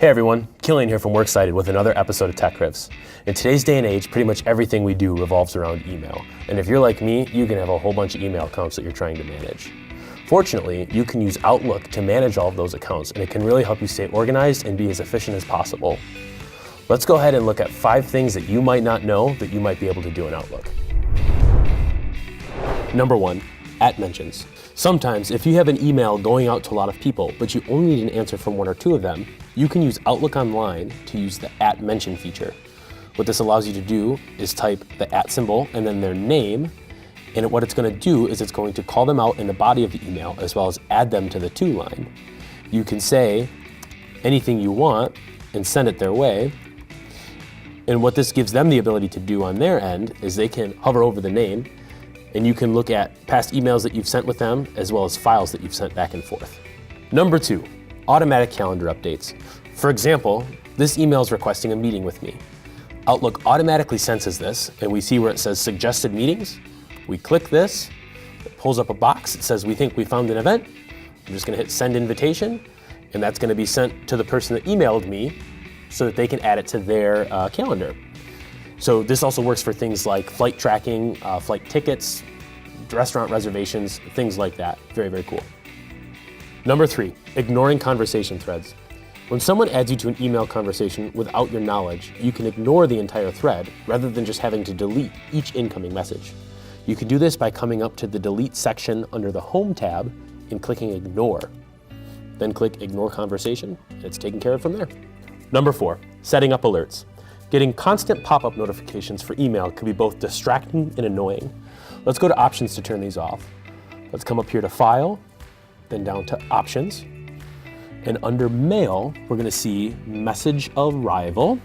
Hey everyone, Killian here from Worksighted with another episode of Tech Riffs. In today's day and age, pretty much everything we do revolves around email. And if you're like me, you can have a whole bunch of email accounts that you're trying to manage. Fortunately, you can use Outlook to manage all of those accounts, and it can really help you stay organized and be as efficient as possible. Let's go ahead and look at 5 things that you might not know that you might be able to do in Outlook. Number 1, @mentions. Sometimes, if you have an email going out to a lot of people, but you only need an answer from 1 or 2 of them, you can use Outlook Online to use the @mention feature. What this allows you to do is type the @ and then their name, and what it's going to do is it's going to call them out in the body of the email as well as add them to the to line. You can say anything you want and send it their way, and what this gives them the ability to do on their end is they can hover over the name, and you can look at past emails that you've sent with them as well as files that you've sent back and forth. Number 2, automatic calendar updates. For example, this email is requesting a meeting with me. Outlook automatically senses this, and we see where it says suggested meetings. We click this, it pulls up a box that says we think we found an event. I'm just gonna hit send invitation, and that's gonna be sent to the person that emailed me so that they can add it to their calendar. So this also works for things like flight tracking, flight tickets, restaurant reservations, things like that. Very, very cool. Number 3, ignoring conversation threads. When someone adds you to an email conversation without your knowledge, you can ignore the entire thread rather than just having to delete each incoming message. You can do this by coming up to the delete section under the home tab and clicking ignore. Then click ignore conversation, and it's taken care of from there. Number 4, setting up alerts. Getting constant pop-up notifications for email can be both distracting and annoying. Let's go to options to turn these off. Let's come up here to File, then down to Options. And under Mail, we're gonna see Message Arrival.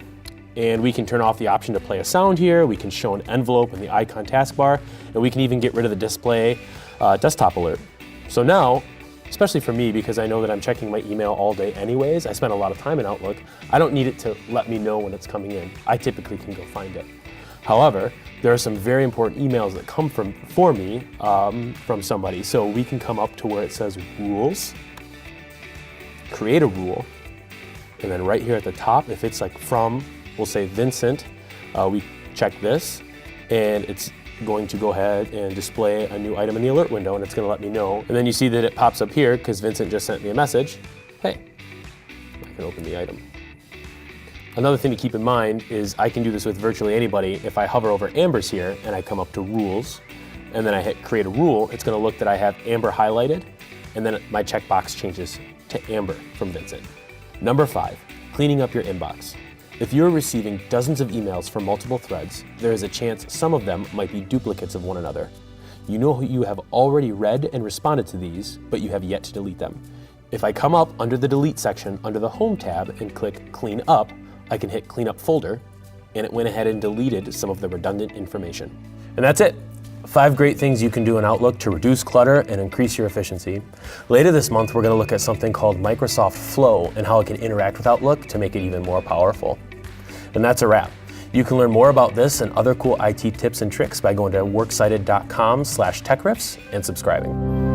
And we can turn off the option to play a sound here. We can show an envelope in the icon taskbar, and we can even get rid of the display desktop alert. So now, especially for me, because I know that I'm checking my email all day anyways, I spend a lot of time in Outlook, I don't need it to let me know when it's coming in. I typically can go find it. However, there are some very important emails that come for me from somebody. So we can come up to where it says Rules, create a rule, and then right here at the top, if it's like from, we'll say Vincent, we check this, and it's going to go ahead and display a new item in the alert window, and it's gonna let me know. And then you see that it pops up here because Vincent just sent me a message. Hey, I can open the item. Another thing to keep in mind is I can do this with virtually anybody. If I hover over Amber's here and I come up to Rules, and then I hit create a rule, it's gonna look that I have Amber highlighted, and then my checkbox changes to Amber from Vincent. Number 5, cleaning up your inbox. If you're receiving dozens of emails from multiple threads, there is a chance some of them might be duplicates of one another. You know you have already read and responded to these, but you have yet to delete them. If I come up under the delete section under the home tab and click clean up, I can hit clean up folder, and it went ahead and deleted some of the redundant information. And that's it. 5 great things you can do in Outlook to reduce clutter and increase your efficiency. Later this month, we're gonna look at something called Microsoft Flow and how it can interact with Outlook to make it even more powerful. And that's a wrap. You can learn more about this and other cool IT tips and tricks by going to worksighted.com/techriffs and subscribing.